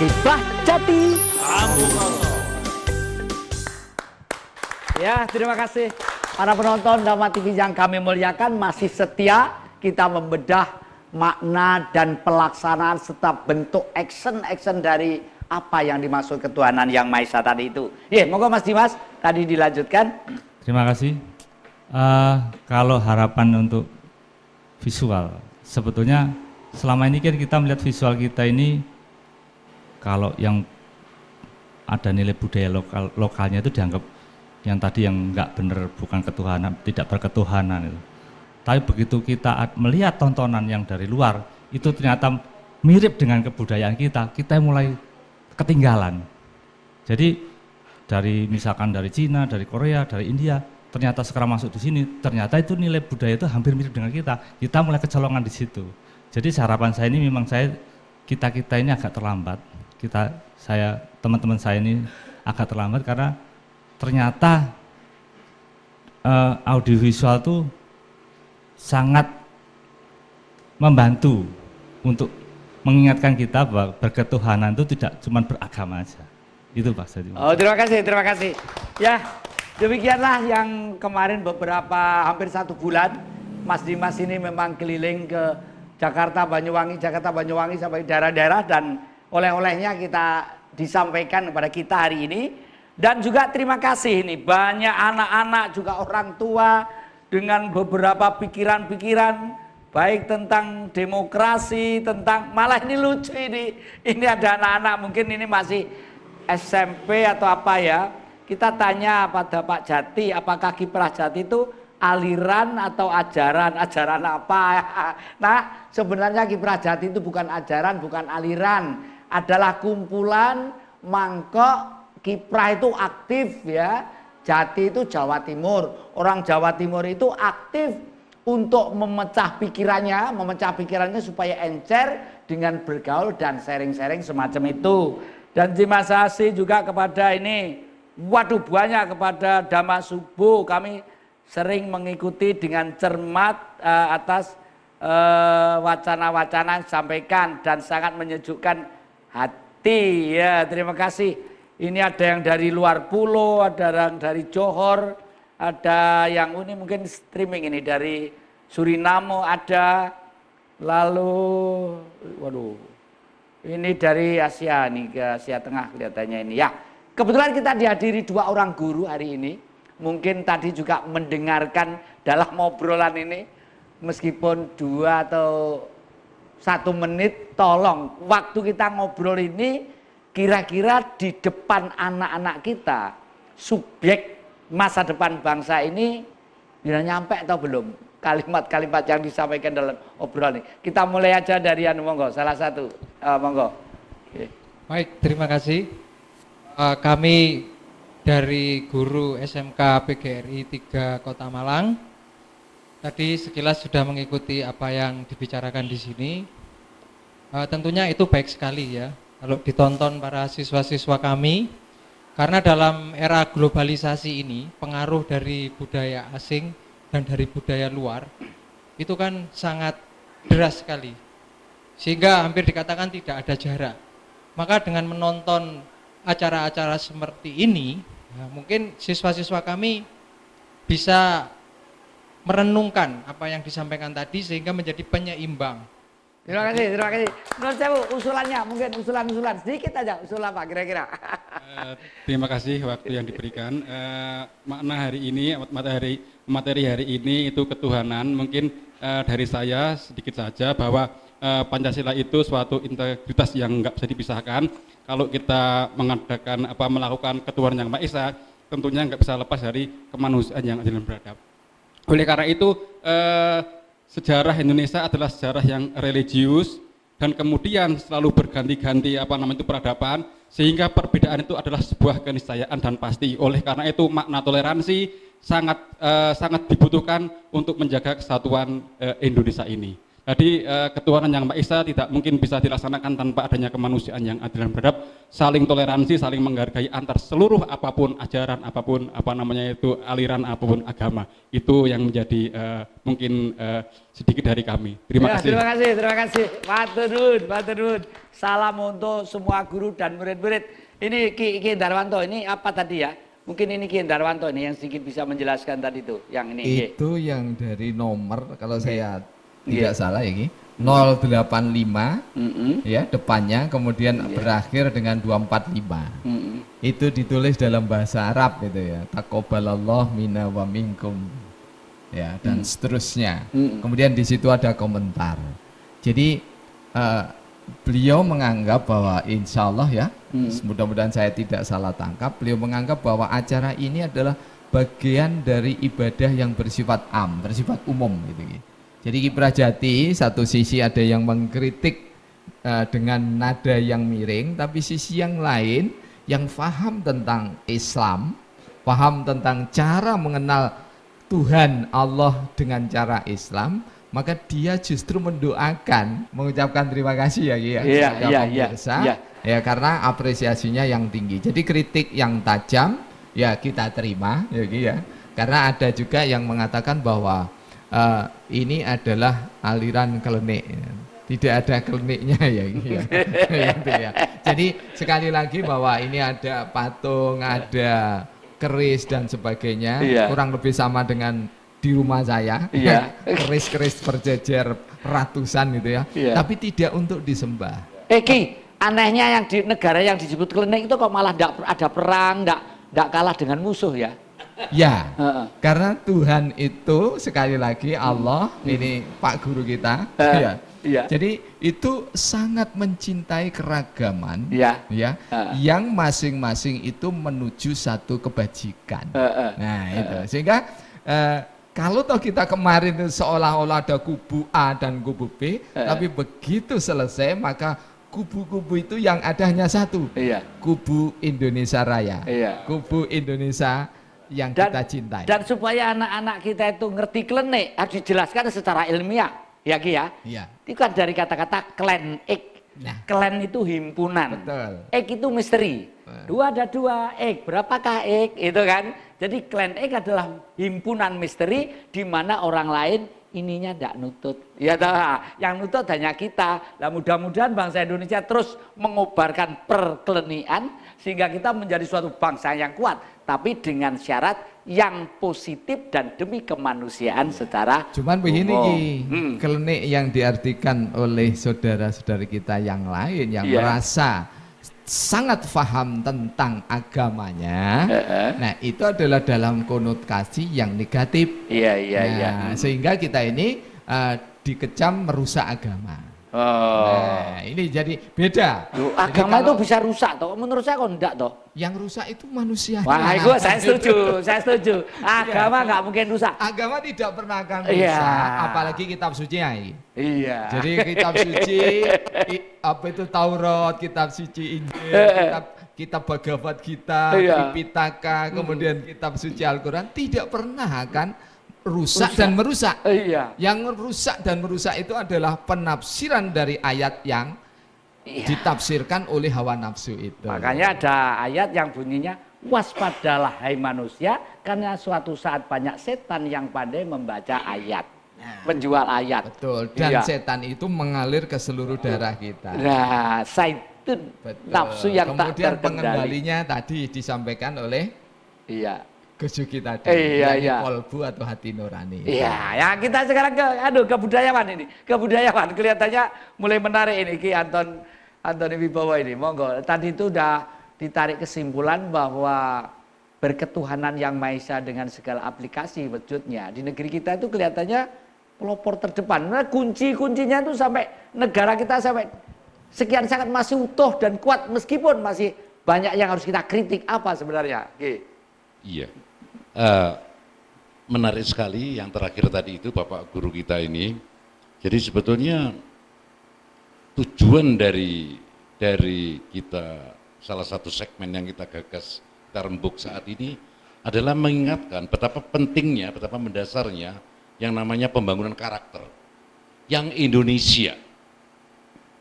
Kiprah Jati. Ya, terima kasih para penonton Dharma TV yang kami muliakan, masih setia kita membedah makna dan pelaksanaan serta bentuk action dari apa yang dimaksud ketuhanan yang Maha Esa tadi itu. Ya, monggo Mas Dimas tadi dilanjutkan. Terima kasih. Kalau harapan untuk visual, sebetulnya selama ini kan kita melihat visual kita ini, kalau yang ada nilai budaya lokalnya itu dianggap yang tadi yang nggak benar, bukan ketuhanan, tidak berketuhanan itu. Tapi begitu kita melihat tontonan yang dari luar, itu ternyata mirip dengan kebudayaan kita mulai ketinggalan. Jadi misalkan dari Cina, dari Korea, dari India, ternyata sekarang masuk di sini, ternyata itu nilai budaya itu hampir mirip dengan kita mulai kecolongan di situ. Jadi harapan saya ini memang kita ini agak terlambat. Teman-teman saya ini agak terlambat karena ternyata audiovisual itu sangat membantu untuk mengingatkan kita bahwa berketuhanan itu tidak cuma beragama aja. Itu Pak Sadi. Oh, terima kasih. Ya, demikianlah yang kemarin hampir 1 bulan Mas Dimas ini memang keliling ke Jakarta Banyuwangi sampai daerah-daerah, dan oleh-olehnya kita disampaikan kepada kita hari ini. Dan juga terima kasih ini banyak anak-anak juga orang tua dengan beberapa pikiran-pikiran baik tentang demokrasi, tentang malah ini lucu ini ada anak-anak mungkin ini masih SMP atau apa ya. Kita tanya pada Pak Jati, apakah Kiprah Jati itu aliran atau ajaran apa? Nah, sebenarnya Kiprah Jati itu bukan ajaran, bukan aliran, adalah kumpulan mangkok. Kiprah itu aktif ya, Jati itu Jawa Timur. Orang Jawa Timur itu aktif untuk memecah pikirannya supaya encer dengan bergaul dan sharing-sharing semacam itu. Dan terima kasih juga kepada ini, banyak kepada Dhamma Subuh. Kami sering mengikuti dengan cermat atas wacana-wacana yang disampaikan dan sangat menyejukkan hati. Ya, terima kasih. Ini ada yang dari luar pulau, ada yang dari Johor, ada yang ini mungkin streaming ini dari Suriname ada, lalu ini dari Asia nih, ke Asia Tengah kelihatannya ini ya. Kebetulan kita dihadiri 2 orang guru hari ini. Mungkin tadi juga mendengarkan dalam obrolan ini, meskipun 2 atau 1 menit, tolong waktu kita ngobrol ini kira-kira di depan anak-anak kita, subjek masa depan bangsa ini sudah nyampe atau belum kalimat-kalimat yang disampaikan dalam obrolan ini. Kita mulai aja dari monggo, salah satu, monggo. Okay. Baik, terima kasih. Kami dari guru SMK PGRI 3 Kota Malang, tadi sekilas sudah mengikuti apa yang dibicarakan di sini. Tentunya itu baik sekali ya, kalau ditonton para siswa-siswa kami, karena dalam era globalisasi ini, pengaruh dari budaya asing dan dari budaya luar, itu kan sangat deras sekali. Sehingga hampir dikatakan tidak ada jarak. Maka dengan menonton acara-acara seperti ini, ya mungkin siswa-siswa kami bisa merenungkan apa yang disampaikan tadi sehingga menjadi penyeimbang. Terima kasih. Menurut saya usulannya, mungkin usulan sedikit aja, usulan Pak kira-kira. Terima kasih waktu yang diberikan. Makna hari ini, materi hari ini itu ketuhanan. Mungkin dari saya sedikit saja bahwa Pancasila itu suatu integritas yang nggak bisa dipisahkan. Kalau kita melakukan ketuhanan yang Maha Esa, tentunya nggak bisa lepas dari kemanusiaan yang adil dan beradab. Oleh karena itu, sejarah Indonesia adalah sejarah yang religius dan kemudian selalu berganti-ganti peradaban, sehingga perbedaan itu adalah sebuah keniscayaan dan pasti. Oleh karena itu makna toleransi sangat dibutuhkan untuk menjaga kesatuan Indonesia ini. Jadi ketuhanan yang Maha Esa tidak mungkin bisa dilaksanakan tanpa adanya kemanusiaan yang adil dan beradab, saling toleransi, saling menghargai antar seluruh apapun ajaran, apapun aliran, apapun agama. Itu yang menjadi mungkin sedikit dari kami. Terima kasih. Terima kasih. Matur nuwun. Salam untuk semua guru dan murid-murid. Ini Ki Darwanto, ini apa tadi ya? Mungkin ini Ki Darwanto ini yang sedikit bisa menjelaskan tadi itu, yang ini. Itu yang dari nomor kalau saya tidak salah ya Ki, 085 ya depannya, kemudian berakhir dengan 245. Itu ditulis dalam bahasa Arab itu ya, taqabbalallah minna wa minkum ya, dan seterusnya. Kemudian di situ ada komentar. Jadi beliau menganggap bahwa insya Allah ya, mudah-mudahan saya tidak salah tangkap, beliau menganggap bahwa acara ini adalah bagian dari ibadah yang bersifat bersifat umum gitu. Jadi Ki Prajati satu sisi ada yang mengkritik dengan nada yang miring, tapi sisi yang lain yang paham tentang Islam, paham tentang cara mengenal Tuhan Allah dengan cara Islam, maka dia justru mendoakan, mengucapkan terima kasih ya Ki ya, pemirsa, ya karena apresiasinya yang tinggi. Jadi kritik yang tajam ya kita terima ya Ki ya, karena ada juga yang mengatakan bahwa ini adalah aliran klenik, tidak ada kleniknya ya, gitu ya. Jadi sekali lagi bahwa ini ada patung, ada keris dan sebagainya, kurang lebih sama dengan di rumah saya, keris-keris berjejer ratusan gitu ya, tapi tidak untuk disembah. Ki, anehnya yang di negara yang disebut klenik itu kok malah tidak ada perang, tidak kalah dengan musuh ya? Ya, karena Tuhan itu sekali lagi Allah, ini Pak Guru kita, jadi itu sangat mencintai keragaman, yang masing-masing itu menuju satu kebajikan. Nah itu, sehingga kalau toh kita kemarin itu seolah-olah ada kubu A dan kubu B, tapi begitu selesai maka kubu-kubu itu yang ada hanya satu, kubu Indonesia Raya, kubu Indonesia yang kita cintai. Dan supaya anak-anak kita itu ngerti klenik harus dijelaskan secara ilmiah, ya Ki ya. Itu kan dari kata-kata klan ek. Klan itu himpunan. Betul. Ek itu misteri. Ada dua ek. Berapakah ek? Itu kan. Jadi klan ek adalah himpunan misteri di mana orang lain ininya tidak nutut. Ya yang nutut hanya kita. Nah mudah-mudahan bangsa Indonesia terus mengobarkan perklenian sehingga kita menjadi suatu bangsa yang kuat, tapi dengan syarat yang positif dan demi kemanusiaan secara cuman begini Ki, klenik yang diartikan oleh saudara-saudari kita yang lain yang merasa sangat paham tentang agamanya, nah itu adalah dalam konotasi yang negatif. Sehingga kita ini dikecam merusak agama. Nah, ini jadi beda. Agama itu bisa rusak toh, menurut saya kok enggak toh. Yang rusak itu manusia. Wah, saya setuju. Agama nggak mungkin rusak. Agama tidak pernah akan rusak, apalagi kitab suci. Jadi kitab suci, apa itu Taurat, kitab suci Injil, kitab Bhagavad Gita, Tripitaka, kemudian kitab suci Al-Quran tidak pernah akan rusak dan merusak. Yang rusak dan merusak itu adalah penafsiran dari ayat yang ditafsirkan oleh hawa nafsu itu. Makanya ada ayat yang bunyinya waspadalah hai manusia karena suatu saat banyak setan yang pandai membaca ayat, menjual ayat. Betul. Dan setan itu mengalir ke seluruh darah kita. Nah, saitun nafsu yang tak terkendali. Kemudian pengembalinya tadi disampaikan oleh Gesuki tadi, kolbu atau hati nurani. Ya kita sekarang ke budayawan ini. Ke budayawan kelihatannya mulai menarik ini Ki Antoni Wibowo ini. Monggo. Tadi itu udah ditarik kesimpulan bahwa berketuhanan yang Maha Esa dengan segala aplikasi wujudnya. Di negeri kita itu kelihatannya pelopor terdepan. Nah, kunci-kuncinya itu sampai negara kita sampai sekian sangat masih utuh dan kuat meskipun masih banyak yang harus kita kritik. Apa sebenarnya? Iya. Menarik sekali yang terakhir tadi itu Bapak Guru kita ini. Jadi sebetulnya tujuan dari kita, salah satu segmen yang kita gagas, kita rembuk saat ini adalah mengingatkan betapa pentingnya, betapa mendasarnya yang namanya pembangunan karakter. yang Indonesia.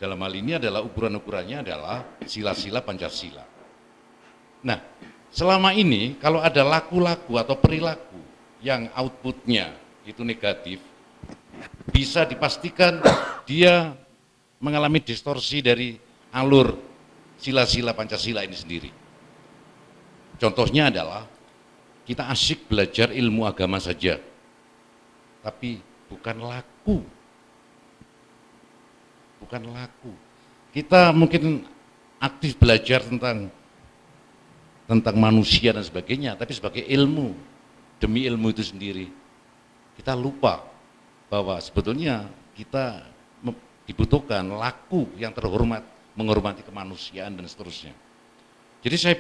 Dalam hal ini adalah ukuran-ukurannya adalah sila-sila Pancasila. Nah, selama ini kalau ada laku-laku atau perilaku yang outputnya itu negatif, bisa dipastikan dia mengalami distorsi dari alur sila-sila Pancasila ini sendiri. Contohnya adalah kita asyik belajar ilmu agama saja, tapi bukan laku. Bukan laku. Kita mungkin aktif belajar tentang manusia dan sebagainya, tapi sebagai ilmu, demi ilmu itu sendiri, kita lupa bahwa sebetulnya kita dibutuhkan laku yang terhormat, menghormati kemanusiaan dan seterusnya. Jadi saya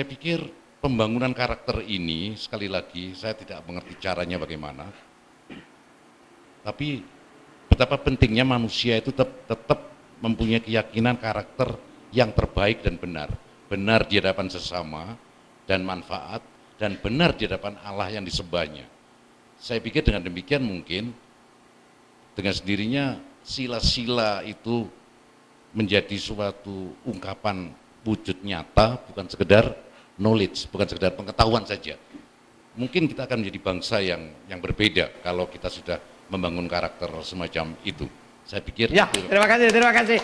pikir pembangunan karakter ini, sekali lagi saya tidak mengerti caranya bagaimana, tapi betapa pentingnya manusia itu tetap mempunyai keyakinan karakter yang terbaik dan benar. Benar di hadapan sesama dan manfaat, dan benar di hadapan Allah yang disembahnya. Saya pikir dengan demikian mungkin dengan sendirinya sila-sila itu menjadi suatu ungkapan wujud nyata, bukan sekedar knowledge, bukan sekedar pengetahuan saja. Mungkin kita akan menjadi bangsa yang berbeda kalau kita sudah membangun karakter semacam itu. Saya pikir ya, itu. terima kasih.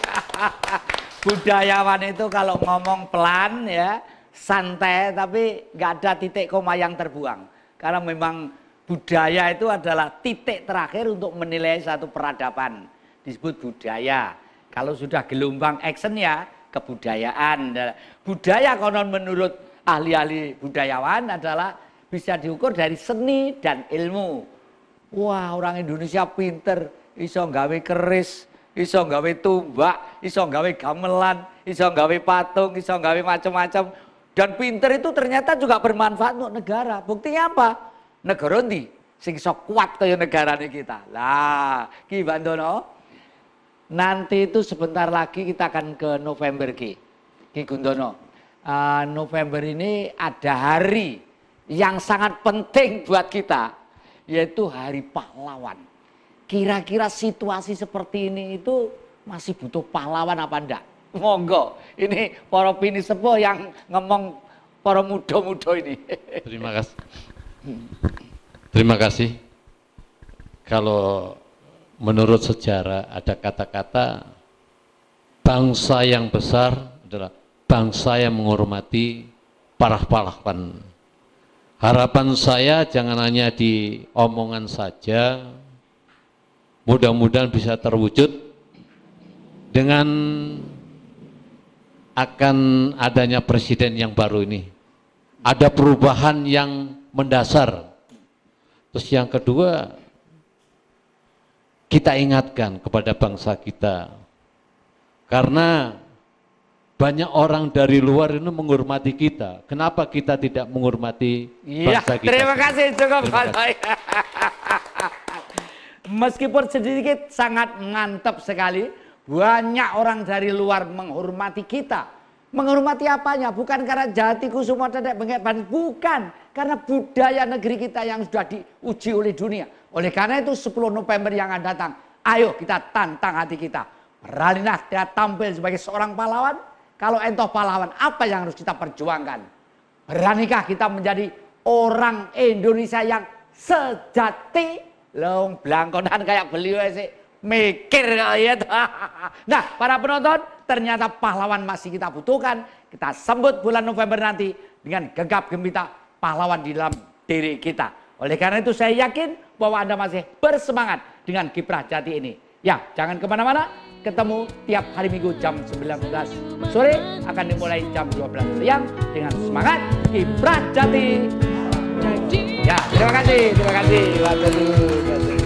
Budayawan itu kalau ngomong pelan ya, santai, tapi nggak ada titik koma yang terbuang. Karena memang budaya itu adalah titik terakhir untuk menilai satu peradaban. Disebut budaya. Kalau sudah gelombang action ya kebudayaan. Budaya konon menurut ahli-ahli budayawan adalah bisa diukur dari seni dan ilmu. Wah, orang Indonesia pinter, iso nggawe keris, iso nggawe tumbak, iso nggawe gamelan, iso nggawe patung, iso nggawe macam-macam. Dan pinter itu ternyata juga bermanfaat untuk negara. Buktinya apa? Negara ndi sing iso kuat kaya negarane kita. Lah, Ki Bandono, nanti itu sebentar lagi kita akan ke November Ki Gundono. November ini ada hari yang sangat penting buat kita, yaitu Hari Pahlawan. Kira-kira situasi seperti ini itu masih butuh pahlawan apa enggak? Monggo, ini para pini sepuh yang ngomong para muda-muda ini. Terima kasih. Terima kasih. Kalau menurut sejarah ada kata-kata bangsa yang besar adalah bangsa yang menghormati para pahlawan. Harapan saya jangan hanya di omongan saja, mudah-mudahan bisa terwujud dengan akan adanya presiden yang baru ini. Ada perubahan yang mendasar. Terus yang kedua, kita ingatkan kepada bangsa kita, karena banyak orang dari luar ini menghormati kita. Kenapa kita tidak menghormati bangsa kita? Terima kasih, cukup. Meskipun sedikit sangat mantap sekali, banyak orang dari luar menghormati kita. Menghormati apanya? Bukan karena jati kusuma dedek bengek bandit, bukan. Karena budaya negeri kita yang sudah diuji oleh dunia. Oleh karena itu 10 November yang akan datang, ayo kita tantang hati kita. Beranilah kita tampil sebagai seorang pahlawan. Kalau entoh pahlawan, apa yang harus kita perjuangkan? Beranikah kita menjadi orang Indonesia yang sejati? Long blangkonan kayak beliau sih, mikir ya. Nah, para penonton, ternyata pahlawan masih kita butuhkan. Kita sambut bulan November nanti dengan gegap gempita pahlawan di dalam diri kita. Oleh karena itu saya yakin bahwa Anda masih bersemangat dengan kiprah jati ini. Ya, jangan kemana-mana. Ketemu tiap hari Minggu jam 19 sore, akan dimulai jam 12 siang dengan semangat kiprah jati. Ya, terima kasih. Waduh.